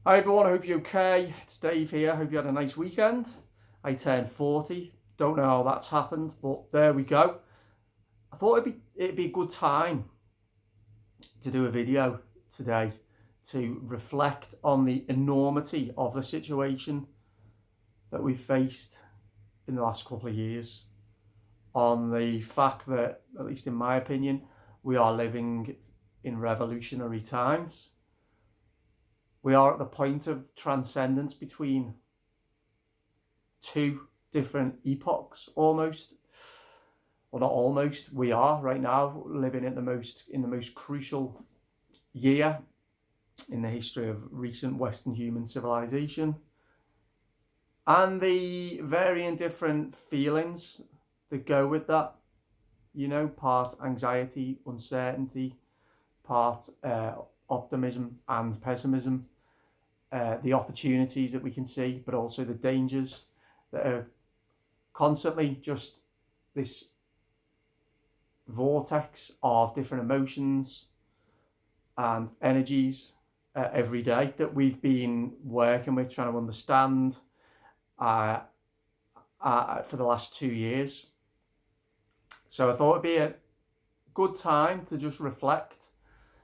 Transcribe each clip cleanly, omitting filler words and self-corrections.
Hi everyone, I hope you're okay. It's Dave here. I hope you had a nice weekend. I turned 40. Don't know how that's happened, but there we go. I thought it'd be a good time to do a video today to reflect on the enormity of the situation that we've faced in the last couple of years. On the fact that, at least in my opinion, we are living in revolutionary times. We are at the point of transcendence between two different epochs, almost. Well, not almost. We are right now living in the most crucial year in the history of recent Western human civilization, and the varying different feelings that go with that. Part anxiety, uncertainty, part optimism and pessimism. The opportunities that we can see, but also the dangers that are constantly just this vortex of different emotions and energies every day that we've been working with, trying to understand for the last 2 years. So I thought it'd be a good time to just reflect,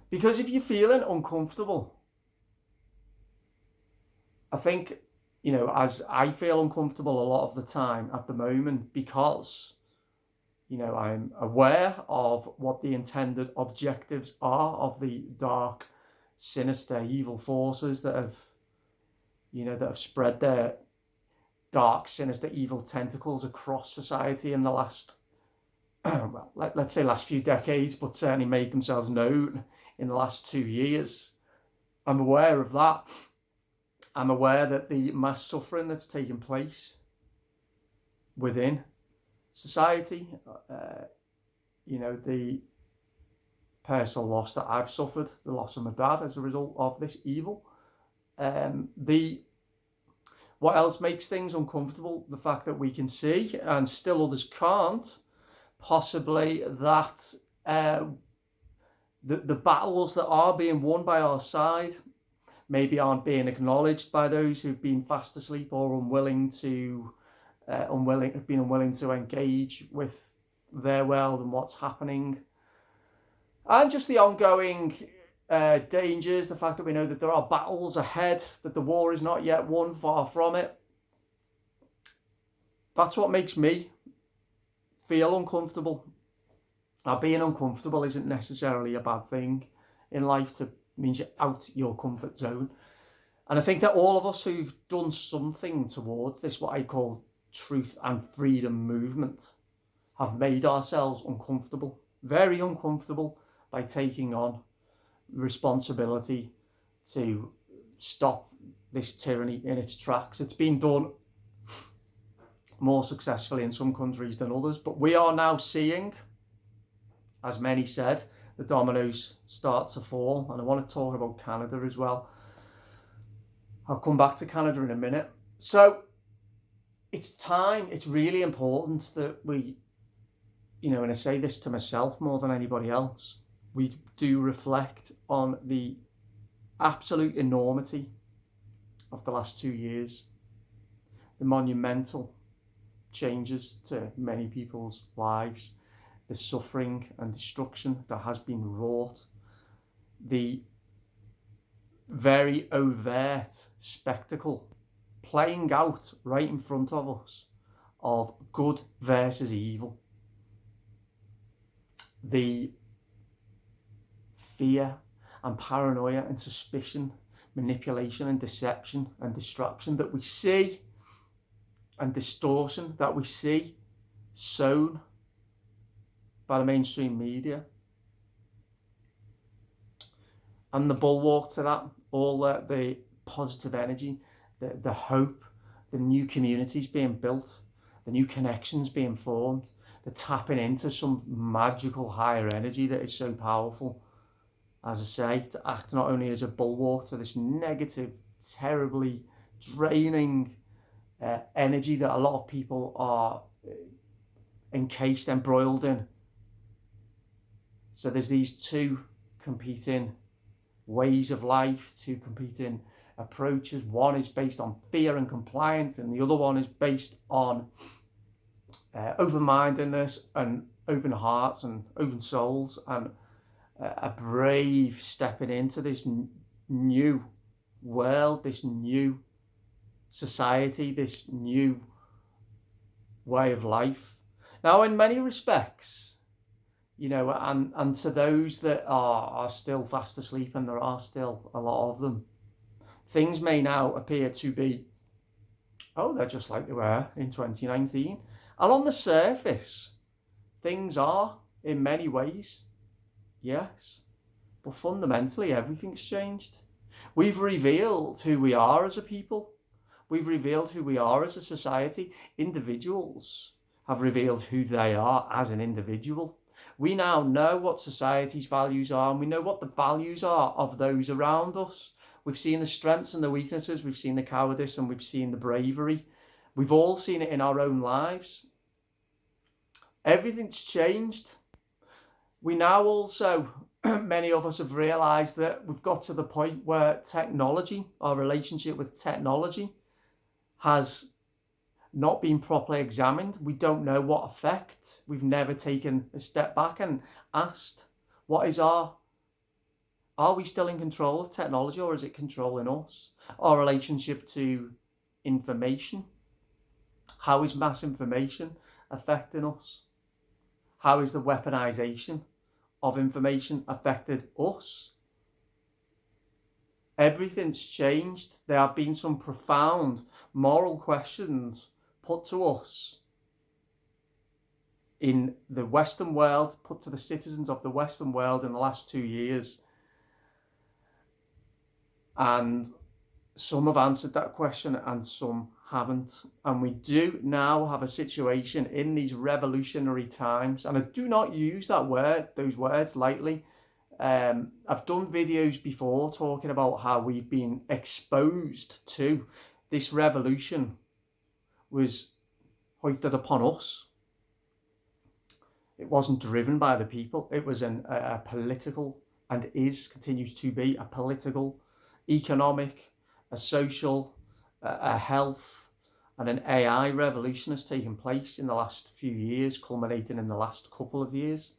because if you're feeling uncomfortable, I think, as I feel uncomfortable a lot of the time at the moment, because, I'm aware of what the intended objectives are of the dark, sinister, evil forces that have spread their dark, sinister, evil tentacles across society in the last, well, let's say last few decades, but certainly made themselves known in the last 2 years. I'm aware of that. I'm aware that the mass suffering that's taken place within society, the personal loss that I've suffered, the loss of my dad as a result of this evil. What else makes things uncomfortable? The fact that we can see, and still others can't, possibly that the battles that are being won by our side maybe aren't being acknowledged by those who've been fast asleep or unwilling to engage with their world and what's happening, and just the ongoing dangers. The fact that we know that there are battles ahead, that the war is not yet won, far from it. That's what makes me feel uncomfortable. Now, being uncomfortable isn't necessarily a bad thing in life. Means you're out your comfort zone. And I think that all of us who've done something towards this, what I call truth and freedom movement, have made ourselves uncomfortable, very uncomfortable, by taking on responsibility to stop this tyranny in its tracks. It's been done more successfully in some countries than others, but we are now seeing, as many said, the dominoes start to fall. And I want to talk about Canada as well. I'll come back to Canada in a minute. So it's time, it's really important that we, and I say this to myself more than anybody else, we do reflect on the absolute enormity of the last 2 years, the monumental changes to many people's lives, the suffering and destruction that has been wrought, the very overt spectacle playing out right in front of us of good versus evil, the fear and paranoia and suspicion, manipulation and deception and distraction that we see, and distortion that we see sown by the mainstream media, and the bulwark to that, all the positive energy, the hope, the new communities being built, the new connections being formed, the tapping into some magical higher energy that is so powerful, as I say, to act not only as a bulwark to this negative, terribly draining energy that a lot of people are encased, embroiled in. So there's these two competing ways of life, two competing approaches. One is based on fear and compliance, and the other one is based on open-mindedness and open hearts and open souls, and a brave stepping into this new world, this new society, this new way of life. Now, in many respects, you know, and to those that are still fast asleep, and there are still a lot of them, things may now appear to be, oh, they're just like they were in 2019. And on the surface, things are, in many ways, yes. But fundamentally, everything's changed. We've revealed who we are as a people. We've revealed who we are as a society. Individuals have revealed who they are as an individual. We now know what society's values are, and we know what the values are of those around us. We've seen the strengths and the weaknesses. We've seen the cowardice and we've seen the bravery. We've all seen it in our own lives. Everything's changed. We now also, many of us have realised that we've got to the point where technology, our relationship with technology, has not been properly examined. We don't know what effect. We've never taken a step back and asked, are we still in control of technology, or is it controlling us? Our relationship to information. How is mass information affecting us? How is the weaponization of information affected us? Everything's changed. There have been some profound moral questions put to us in the Western world, put to the citizens of the Western world in the last 2 years. And some have answered that question and some haven't. And we do now have a situation in these revolutionary times, and I do not use those words lightly. I've done videos before talking about how we've been exposed to this revolution was hoisted upon us. It wasn't driven by the people. It was a political, and continues to be a political, economic, a social, a health, and an AI revolution has taken place in the last few years, culminating in the last couple of years.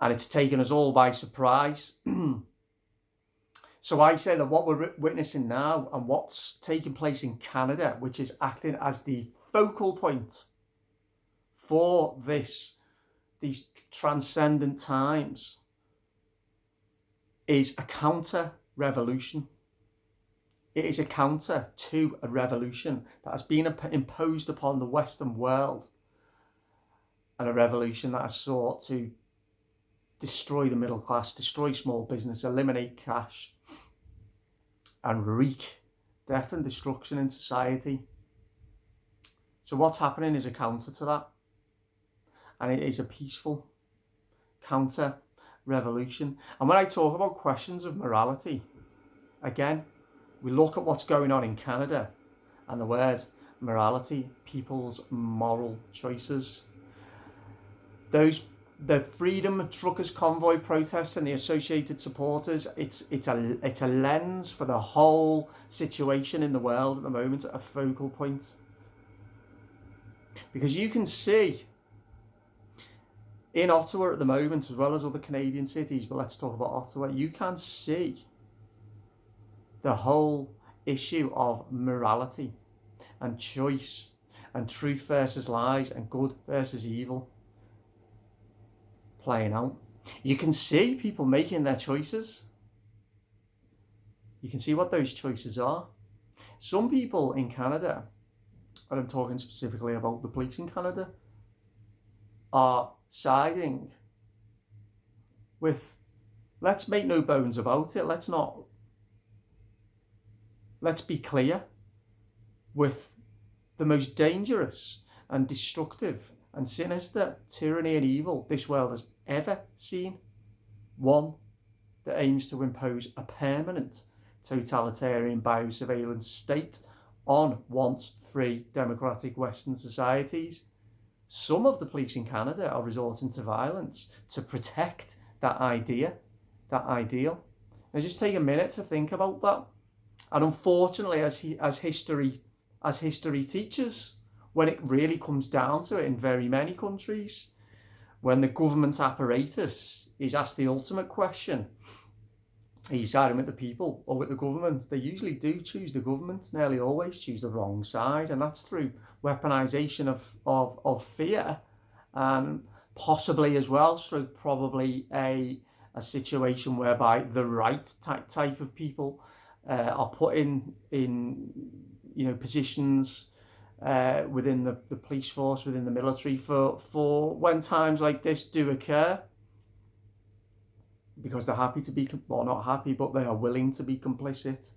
And it's taken us all by surprise. So I say that what we're witnessing now and what's taking place in Canada, which is acting as the focal point for these transcendent times, is a counter-revolution. It is a counter to a revolution that has been imposed upon the Western world, and a revolution that has sought to destroy the middle class, destroy small business, eliminate cash, and wreak death and destruction in society. So what's happening is a counter to that, and it is a peaceful counter-revolution. And when I talk about questions of morality, again, we look at what's going on in Canada, and the word morality, people's moral choices. The Freedom Truckers Convoy protests and the associated supporters, it's a lens for the whole situation in the world at the moment, a focal point. Because you can see in Ottawa at the moment, as well as other Canadian cities, but let's talk about Ottawa, you can see the whole issue of morality and choice and truth versus lies and good versus evil playing out. You can see people making their choices. You can see what those choices are. Some people in Canada, and I'm talking specifically about the police in Canada, are siding with, let's make no bones about it, let's be clear, with the most dangerous and destructive and sinister tyranny and evil this world has ever seen. One that aims to impose a permanent totalitarian biosurveillance state on once free democratic Western societies. Some of the police in Canada are resorting to violence to protect that ideal. Now just take a minute to think about that. And unfortunately, as history teaches, when it really comes down to it in very many countries, when the government apparatus is asked the ultimate question, are you siding with the people or with the government? They usually do choose the government, nearly always choose the wrong side, and that's through weaponization of fear, possibly as well through probably a situation whereby the right type of people are put in positions within the police force, within the military for when times like this do occur, because they're happy to be, well, not happy, but they are willing to be complicit.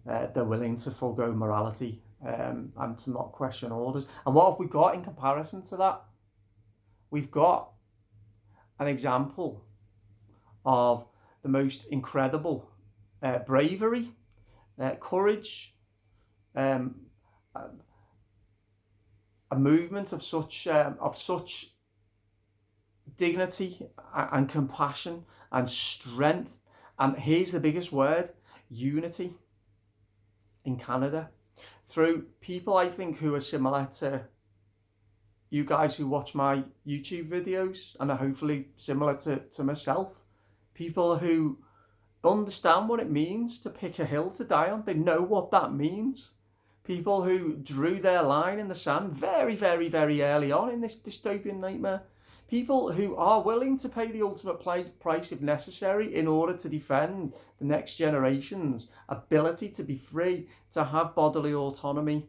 They're willing to forego morality and to not question orders. And what have we got in comparison to that? We've got an example of the most incredible bravery, courage, a movement of such dignity and compassion and strength, and here's the biggest word, unity, in Canada, through people I think who are similar to you guys who watch my YouTube videos and are hopefully similar to myself. People who understand what it means to pick a hill to die on. They know what that means. People who drew their line in the sand very, very, very early on in this dystopian nightmare. People who are willing to pay the ultimate price if necessary in order to defend the next generation's ability to be free, to have bodily autonomy,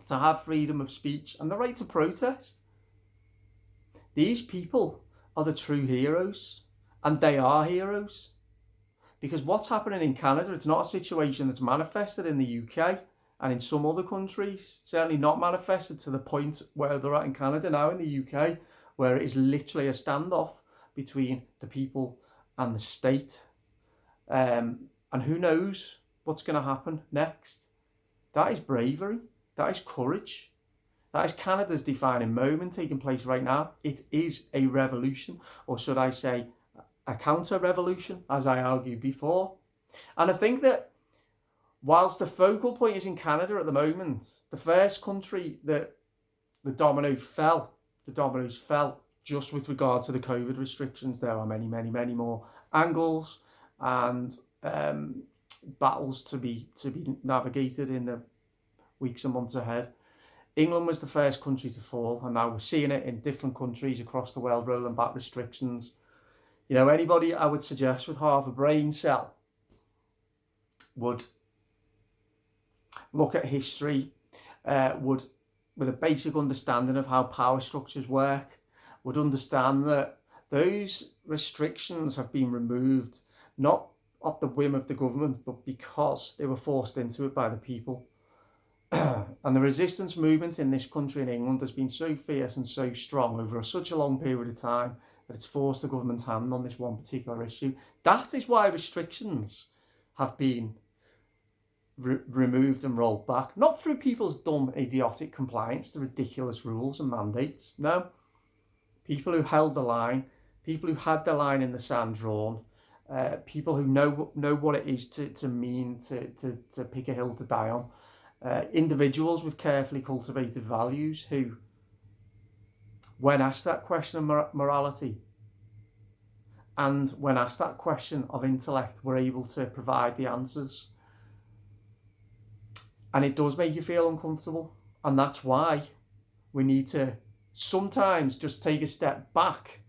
to have freedom of speech and the right to protest. These people are the true heroes, and they are heroes. Because what's happening in Canada, it's not a situation that's manifested in the UK and in some other countries. It's certainly not manifested to the point where they're at in Canada now in the UK, where it is literally a standoff between the people and the state. And who knows what's going to happen next. That is bravery. That is courage. That is Canada's defining moment taking place right now. It is a revolution, or should I say a counter-revolution, as I argued before. And I think that whilst the focal point is in Canada at the moment, the first country that the dominoes fell just with regard to the COVID restrictions. There are many, many, many more angles and battles to be navigated in the weeks and months ahead. England was the first country to fall, and now we're seeing it in different countries across the world rolling back restrictions. You know, anybody I would suggest with half a brain cell would look at history, would, with a basic understanding of how power structures work, would understand that those restrictions have been removed not at the whim of the government, but because they were forced into it by the people. And the resistance movement in this country, in England, has been so fierce and so strong over such a long period of time that it's forced the government's hand on this one particular issue. That is why restrictions have been removed and rolled back, not through people's dumb, idiotic compliance to ridiculous rules and mandates. No, people who held the line, people who had the line in the sand drawn, people who know what it is to mean to pick a hill to die on. Individuals with carefully cultivated values who, when asked that question of morality and when asked that question of intellect, were able to provide the answers. And it does make you feel uncomfortable. And that's why we need to sometimes just take a step back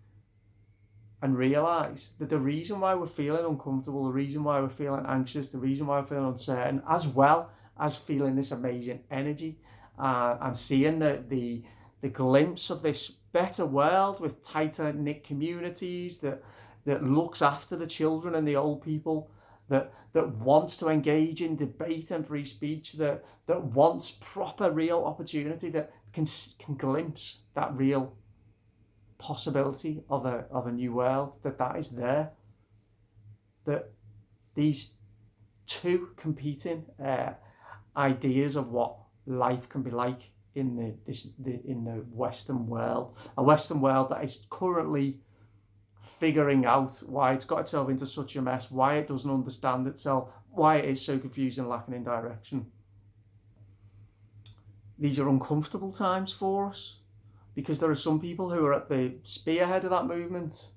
and realise that the reason why we're feeling uncomfortable, the reason why we're feeling anxious, the reason why we're feeling uncertain, as well as feeling this amazing energy and seeing the glimpse of this better world with tighter knit communities that looks after the children and the old people, that wants to engage in debate and free speech, that wants proper real opportunity, that can glimpse that real possibility of a new world, that is there, that these two competing ideas of what life can be like in the Western world, a Western world that is currently figuring out why it's got itself into such a mess, why it doesn't understand itself, why it is so confused and lacking in direction. These are uncomfortable times for us because there are some people who are at the spearhead of that movement.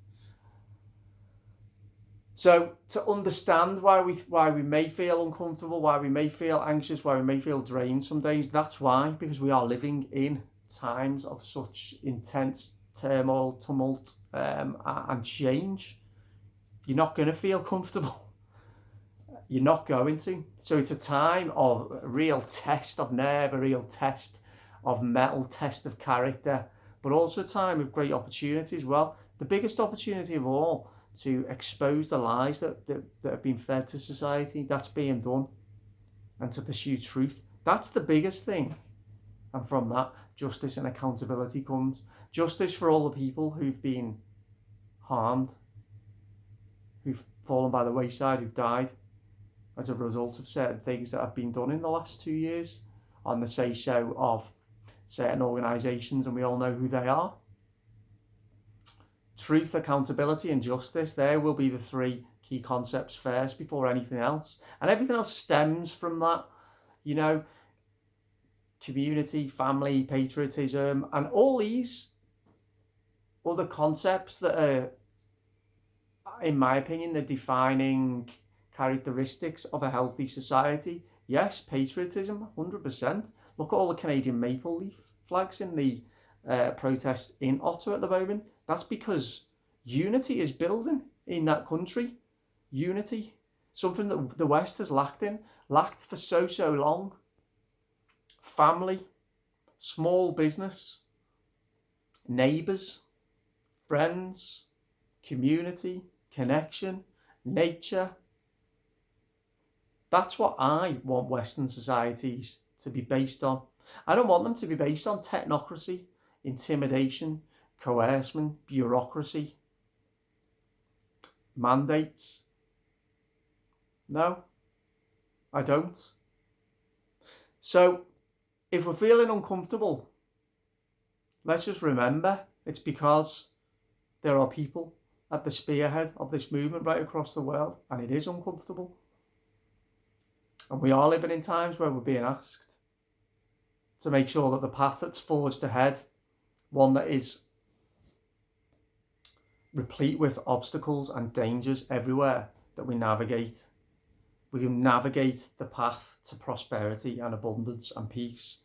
So to understand why we may feel uncomfortable, why we may feel anxious, why we may feel drained some days, that's why, because we are living in times of such intense turmoil, tumult, and change. You're not going to feel comfortable. You're not going to. So it's a time of a real test of nerve, a real test of mettle, test of character, but also a time of great opportunity as well. The biggest opportunity of all, to expose the lies that have been fed to society. That's being done. And to pursue truth. That's the biggest thing. And from that, justice and accountability comes. Justice for all the people who've been harmed, who've fallen by the wayside, who've died as a result of certain things that have been done in the last 2 years on the say-so of certain organisations, and we all know who they are. Truth, accountability and justice, there will be the three key concepts first before anything else. And everything else stems from that, you know, community, family, patriotism, and all these other concepts that are, in my opinion, the defining characteristics of a healthy society. Yes, patriotism, 100%. Look at all the Canadian maple leaf flags in the protests in Ottawa at the moment. That's because unity is building in that country. Unity, something that the West has lacked for so long. Family, small business, neighbours, friends, community, connection, nature. That's what I want Western societies to be based on. I don't want them to be based on technocracy, intimidation, coercion, bureaucracy, mandates. No, I don't. So, if we're feeling uncomfortable, let's just remember it's because there are people at the spearhead of this movement right across the world, and it is uncomfortable. And we are living in times where we're being asked to make sure that the path that's forged ahead, one that is replete with obstacles and dangers everywhere, that we navigate. We can navigate the path to prosperity and abundance and peace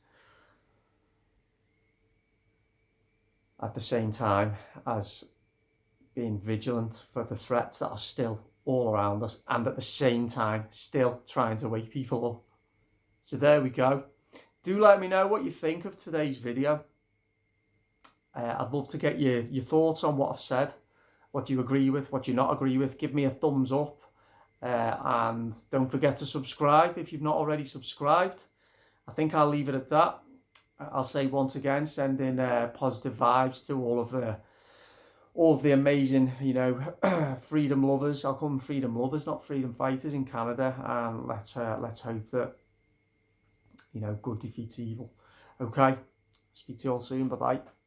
at the same time as being vigilant for the threats that are still all around us, and at the same time still trying to wake people up. So there we go. Do let me know what you think of today's video. I'd love to get your thoughts on what I've said, what you agree with, what you not agree with. Give me a thumbs up, and don't forget to subscribe if you've not already subscribed. I think I'll leave it at that. I'll say once again, send in positive vibes to all of the amazing, freedom lovers. I'll call them freedom lovers, not freedom fighters in Canada. And let's hope that, good defeats evil. Okay, speak to you all soon. Bye bye.